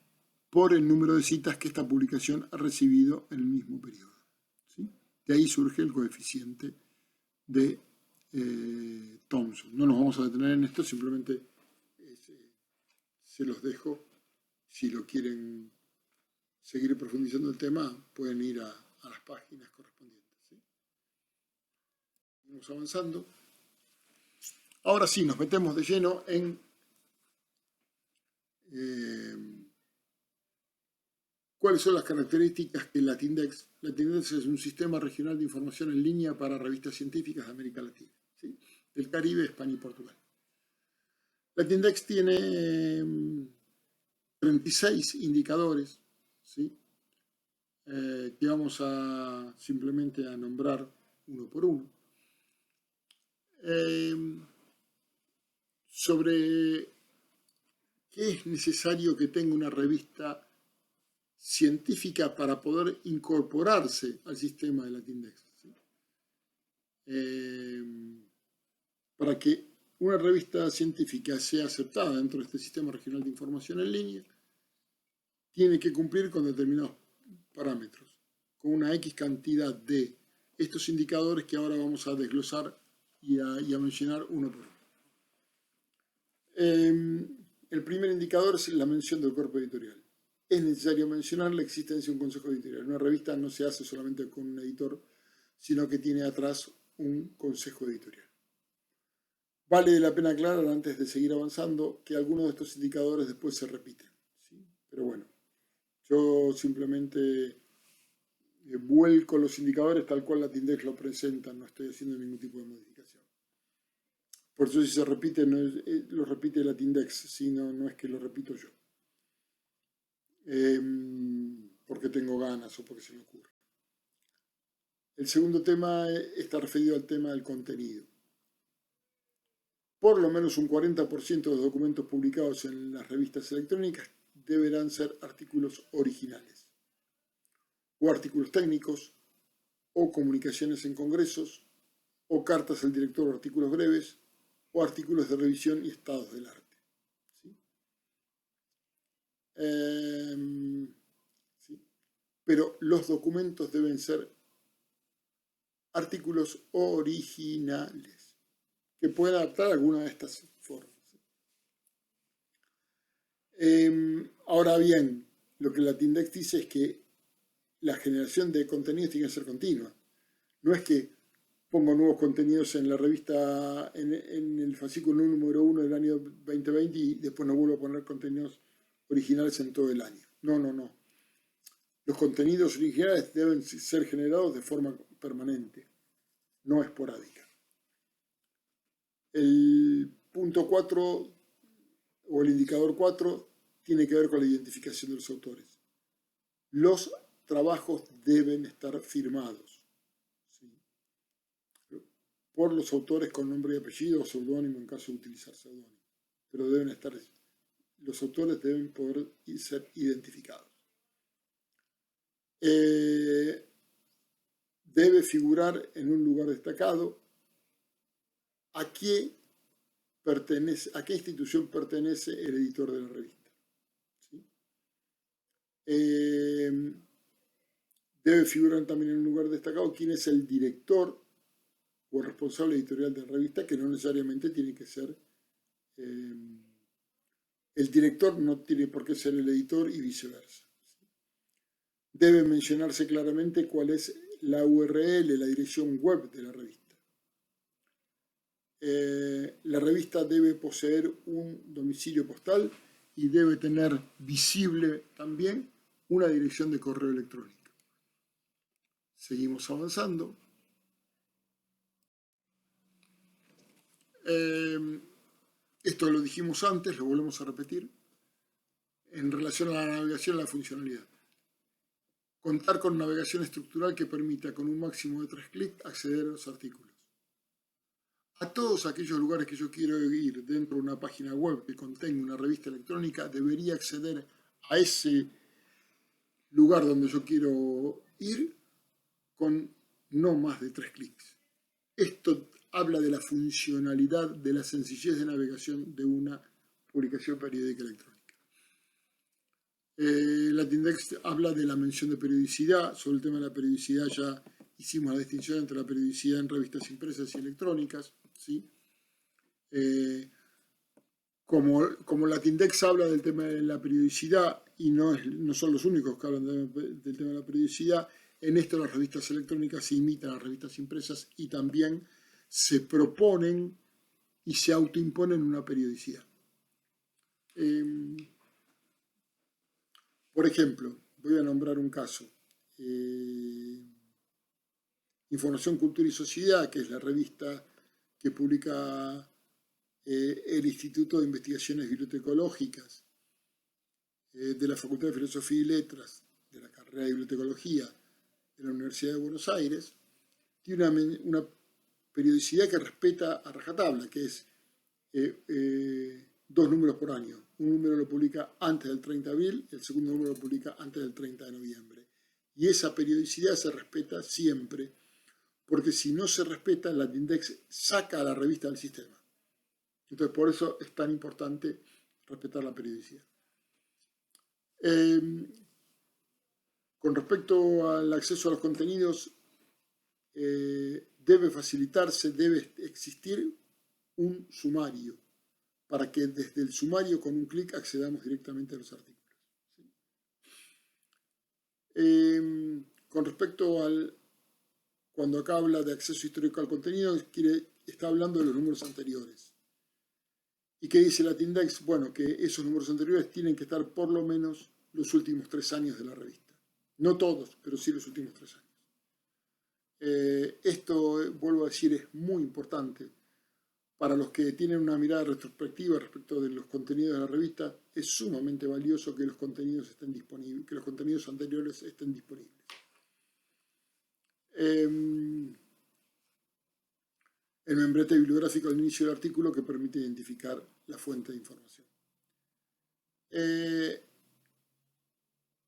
Speaker 1: por el número de citas que esta publicación ha recibido en el mismo periodo. ¿Sí? De ahí surge el coeficiente de Thomson. No nos vamos a detener en esto, simplemente se los dejo. Si lo quieren seguir profundizando el tema, pueden ir a las páginas correspondientes. ¿Sí? Vamos avanzando. Ahora sí, nos metemos de lleno en cuáles son las características que Latindex. Latindex es un sistema regional de información en línea para revistas científicas de América Latina, ¿sí? Del Caribe, España y Portugal. Latindex tiene 36 indicadores, ¿sí? Que vamos a simplemente a nombrar uno por uno. Sobre qué es necesario que tenga una revista científica para poder incorporarse al sistema de Latindex. ¿Sí? Para que una revista científica sea aceptada dentro de este sistema regional de información en línea, tiene que cumplir con determinados parámetros, con una X cantidad de estos indicadores que ahora vamos a desglosar y a mencionar uno por uno. El primer indicador es la mención del cuerpo editorial. Es necesario mencionar la existencia de un consejo editorial. Una revista no se hace solamente con un editor, sino que tiene atrás un consejo editorial. Vale la pena aclarar, antes de seguir avanzando, que algunos de estos indicadores después se repiten, ¿sí? Pero bueno, yo simplemente vuelco los indicadores tal cual la Tindex lo presenta, no estoy haciendo ningún tipo de modificación. Por eso si se repite, no lo repite la Tindex, sino no es que lo repito yo. Porque tengo ganas o porque se me ocurre. El segundo tema está referido al tema del contenido. Por lo menos un 40% de los documentos publicados en las revistas electrónicas deberán ser artículos originales, o artículos técnicos, o comunicaciones en congresos, o cartas al director o artículos breves, o artículos de revisión y estados del arte. ¿Sí? ¿Sí? Pero los documentos deben ser artículos originales, que pueden adaptar alguna de estas formas. Ahora bien, lo que la Tindex dice es que la generación de contenidos tiene que ser continua. No es que pongo nuevos contenidos en la revista, en el fascículo número 1 del año 2020 y después no vuelvo a poner contenidos originales en todo el año. No, no, no. Los contenidos originales deben ser generados de forma permanente, no esporádica. El punto 4 o el indicador 4 tiene que ver con la identificación de los autores. Los trabajos deben estar firmados, ¿sí?, por los autores con nombre y apellido o seudónimo en caso de utilizar seudónimo. Pero los autores deben poder ser identificados. Debe figurar en un lugar destacado a qué institución pertenece el editor de la revista. ¿Sí? Debe figurar también en un lugar destacado quién es el director o el responsable editorial de la revista, que no necesariamente tiene que ser el director, no tiene por qué ser el editor y viceversa. ¿Sí? Debe mencionarse claramente cuál es la URL, la dirección web de la revista. La revista debe poseer un domicilio postal y debe tener visible también una dirección de correo electrónico. Seguimos avanzando. Esto lo dijimos antes, lo volvemos a repetir, en relación a la navegación y la funcionalidad. Contar con navegación estructural que permita con un máximo de 3 clics acceder a los artículos. A todos aquellos lugares que yo quiero ir dentro de una página web que contenga una revista electrónica, debería acceder a ese lugar donde yo quiero ir con no más de 3 clics. Esto habla de la funcionalidad, de la sencillez de navegación de una publicación periódica electrónica. La Tindex habla de la mención de periodicidad. Sobre el tema de la periodicidad ya hicimos la distinción entre la periodicidad en revistas impresas y electrónicas, ¿sí? Como la Tindex habla del tema de la periodicidad y no son los únicos que hablan del tema de la periodicidad, en esto las revistas electrónicas se imitan a las revistas impresas y también se proponen y se autoimponen una periodicidad. Por ejemplo, voy a nombrar un caso. Información, Cultura y Sociedad, que es la revista que publica el Instituto de Investigaciones Bibliotecológicas de la Facultad de Filosofía y Letras, de la carrera de Bibliotecología de la Universidad de Buenos Aires, tiene una periodicidad que respeta a rajatabla, que es 2 números por año. Un número lo publica antes del 30 de abril, el segundo número lo publica antes del 30 de noviembre. Y esa periodicidad se respeta siempre, porque si no se respeta, la Tindex saca a la revista del sistema. Entonces, por eso es tan importante respetar la periodicidad. Con respecto al acceso a los contenidos, debe facilitarse, debe existir un sumario para que desde el sumario con un clic accedamos directamente a los artículos. Con respecto al, cuando acá habla de acceso histórico al contenido, está hablando de los números anteriores. ¿Y qué dice Latindex? Bueno, que esos números anteriores tienen que estar por lo menos los últimos 3 años de la revista. No todos, pero sí los últimos 3 años. Esto, vuelvo a decir, es muy importante. Para los que tienen una mirada retrospectiva respecto de los contenidos de la revista, es sumamente valioso que los contenidos estén disponibles, que los contenidos anteriores estén disponibles. El membrete bibliográfico al inicio del artículo que permite identificar la fuente de información.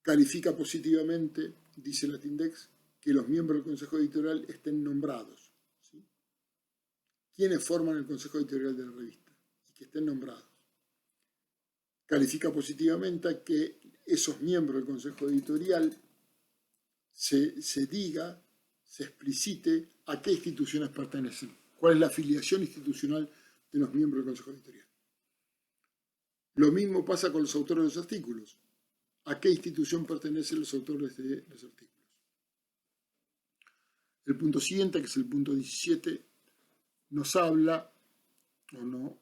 Speaker 1: Califica positivamente, dice Latindex, que los miembros del Consejo Editorial estén nombrados. ¿Sí? ¿Quiénes forman el Consejo Editorial de la revista? Y que estén nombrados. Califica positivamente que esos miembros del Consejo Editorial se diga, se explicite a qué instituciones pertenecen, cuál es la afiliación institucional de los miembros del Consejo Editorial. Lo mismo pasa con los autores de los artículos. ¿A qué institución pertenecen los autores de los artículos? El punto siguiente, que es el punto 17, nos habla nos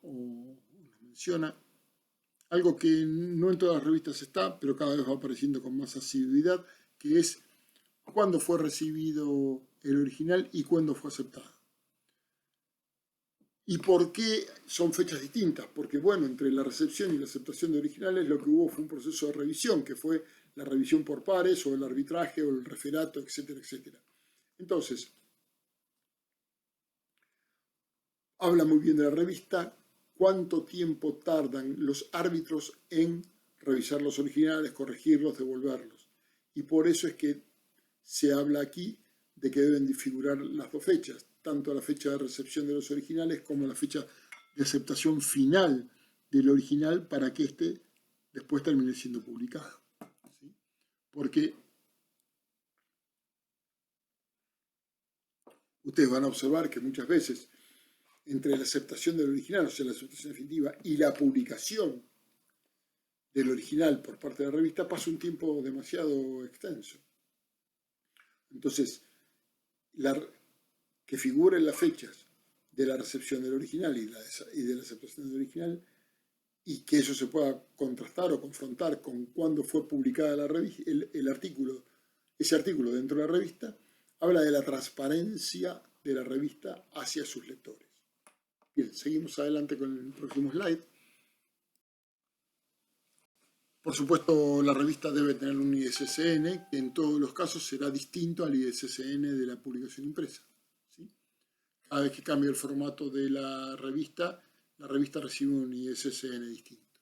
Speaker 1: menciona algo que no en todas las revistas está, pero cada vez va apareciendo con más asiduidad, que es cuándo fue recibido el original y cuándo fue aceptado. ¿Y por qué son fechas distintas? Porque, bueno, entre la recepción y la aceptación de originales lo que hubo fue un proceso de revisión, que fue la revisión por pares, o el arbitraje, o el referato, etcétera, etcétera. Entonces, habla muy bien de la revista, cuánto tiempo tardan los árbitros en revisar los originales, corregirlos, devolverlos. Y por eso es que se habla aquí de que deben figurar las dos fechas, tanto la fecha de recepción de los originales como la fecha de aceptación final del original para que éste después termine siendo publicado. ¿Sí? Porque ustedes van a observar que muchas veces entre la aceptación del original, o sea, la aceptación definitiva, y la publicación del original por parte de la revista pasa un tiempo demasiado extenso. Entonces, que figuren las fechas de la recepción del original y de la aceptación del original, y que eso se pueda contrastar o confrontar con cuándo fue publicada la revista, ese artículo dentro de la revista, habla de la transparencia de la revista hacia sus lectores. Bien, seguimos adelante con el próximo slide. Por supuesto, la revista debe tener un ISSN, que en todos los casos será distinto al ISSN de la publicación impresa. ¿Sí? Cada vez que cambia el formato de la revista recibe un ISSN distinto,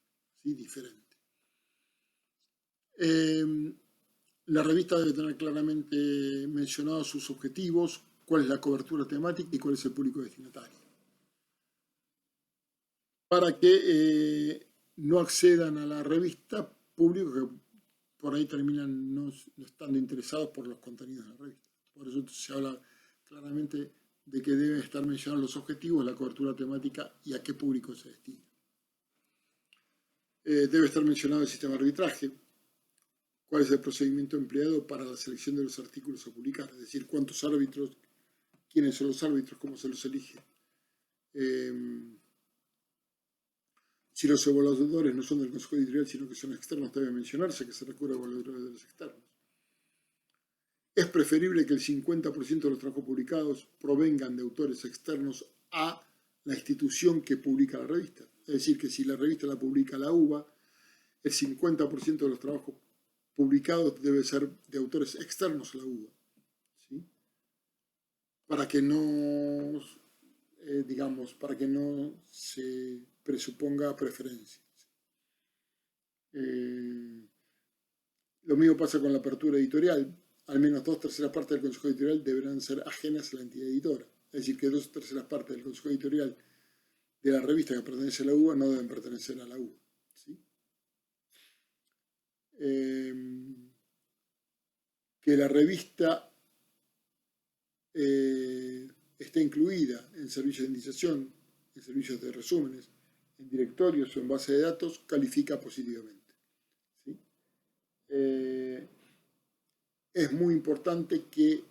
Speaker 1: ¿sí? Diferente. La revista debe tener claramente mencionados sus objetivos, cuál es la cobertura temática y cuál es el público destinatario. Para que no accedan a la revista públicos que por ahí terminan no estando interesados por los contenidos de la revista. Por eso se habla claramente de que deben estar mencionados los objetivos, la cobertura temática y a qué público se destina. Debe estar mencionado el sistema de arbitraje, cuál es el procedimiento empleado para la selección de los artículos a publicar, es decir, cuántos árbitros, quiénes son los árbitros, cómo se los elige. Si los evaluadores no son del Consejo Editorial, sino que son externos, debe mencionarse que se recurre a evaluadores de los externos. Es preferible que el 50% de los trabajos publicados provengan de autores externos a la institución que publica la revista. Es decir, que si la revista la publica la UBA, el 50% de los trabajos publicados debe ser de autores externos a la UBA. ¿Sí? Para que no, para que no se presuponga preferencia. Lo mismo pasa con la apertura editorial. Al menos 2/3 partes del Consejo Editorial deberán ser ajenas a la entidad editora. Es decir, que 2/3 partes del Consejo Editorial de la revista que pertenece a la UBA no deben pertenecer a la UBA. ¿Sí? que la revista esté incluida en servicios de indexación, en servicios de resúmenes, en directorios o en base de datos, califica positivamente. ¿Sí? Es muy importante que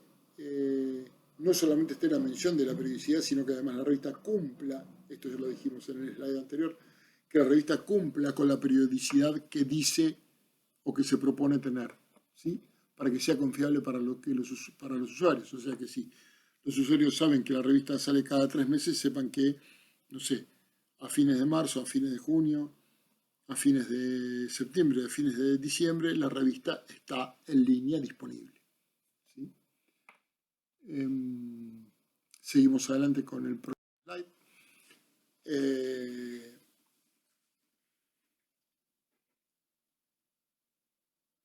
Speaker 1: no solamente esté la mención de la periodicidad, sino que además la revista cumpla, esto ya lo dijimos en el slide anterior, que la revista cumpla con la periodicidad que dice o que se propone tener, ¿sí? Para que sea confiable para los usuarios. O sea que si los usuarios saben que la revista sale cada 3 meses, sepan que, no sé, a fines de marzo, a fines de junio, a fines de septiembre, a fines de diciembre, la revista está en línea disponible. ¿Sí? Seguimos adelante con el próximo slide.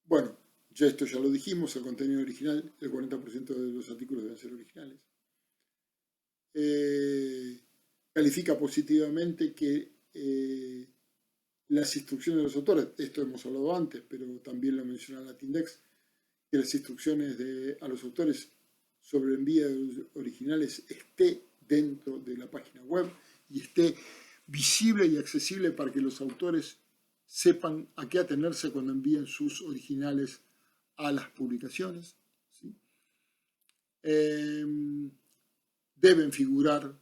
Speaker 1: Bueno, esto ya lo dijimos, el contenido original, el 40% de los artículos deben ser originales. Califica positivamente que las instrucciones de los autores, esto hemos hablado antes, pero también lo menciona Latindex, que las instrucciones a los autores sobre el envío de los originales esté dentro de la página web y esté visible y accesible para que los autores sepan a qué atenerse cuando envíen sus originales a las publicaciones. ¿Sí? Deben figurar,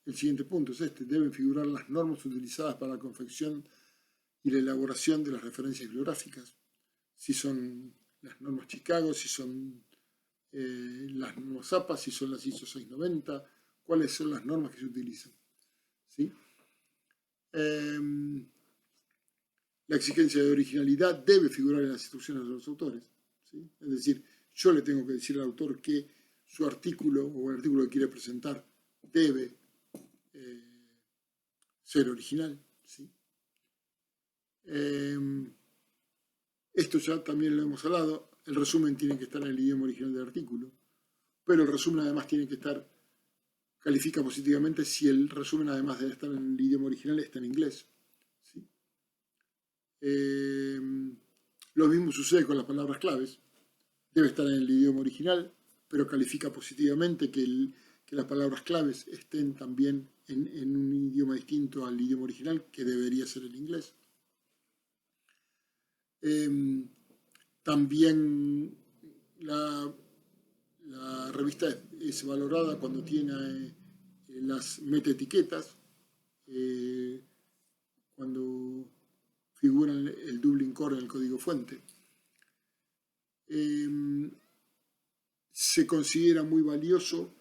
Speaker 1: el siguiente punto es este, deben figurar las normas utilizadas para la confección y la elaboración de las referencias bibliográficas, si son las normas Chicago, si son las normas APA, si son las ISO 690, cuáles son las normas que se utilizan. ¿Sí? La exigencia de originalidad debe figurar en las instrucciones de los autores. ¿Sí? Es decir, yo le tengo que decir al autor que su artículo o el artículo que quiere presentar debe ser original. ¿Sí? Esto ya también lo hemos hablado. El resumen tiene que estar en el idioma original del artículo, pero el resumen además tiene que estar, califica positivamente si el resumen además de estar en el idioma original está en inglés. ¿Sí? Lo mismo sucede con las palabras claves. Debe estar en el idioma original, pero califica positivamente que las palabras claves estén también en un idioma distinto al idioma original, que debería ser el inglés. También la revista es valorada cuando tiene las metaetiquetas, cuando figuran el Dublin Core en el código fuente. Se considera muy valioso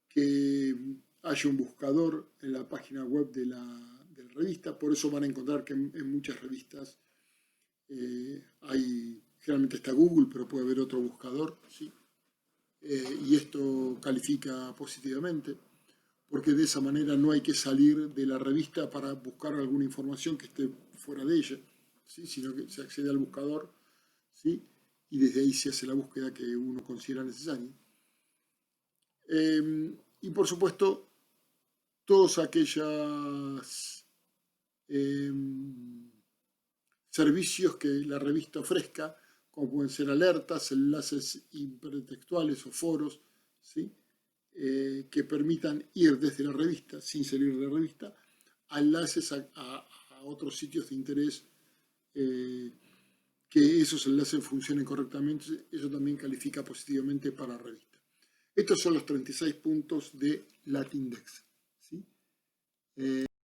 Speaker 1: que haya un buscador en la página web de la revista, por eso van a encontrar que en muchas revistas generalmente está Google, pero puede haber otro buscador, ¿sí? Y esto califica positivamente, porque de esa manera no hay que salir de la revista para buscar alguna información que esté fuera de ella, ¿sí? Sino que se accede al buscador, ¿sí? Y desde ahí se hace la búsqueda que uno considera necesaria. Y por supuesto, todos aquellos servicios que la revista ofrezca, como pueden ser alertas, enlaces hipertextuales o foros, ¿sí? Que permitan ir desde la revista, sin salir de la revista, a enlaces a otros sitios de interés, que esos enlaces funcionen correctamente, eso también califica positivamente para la revista. Estos son los 36 puntos de Latindex. ¿Sí?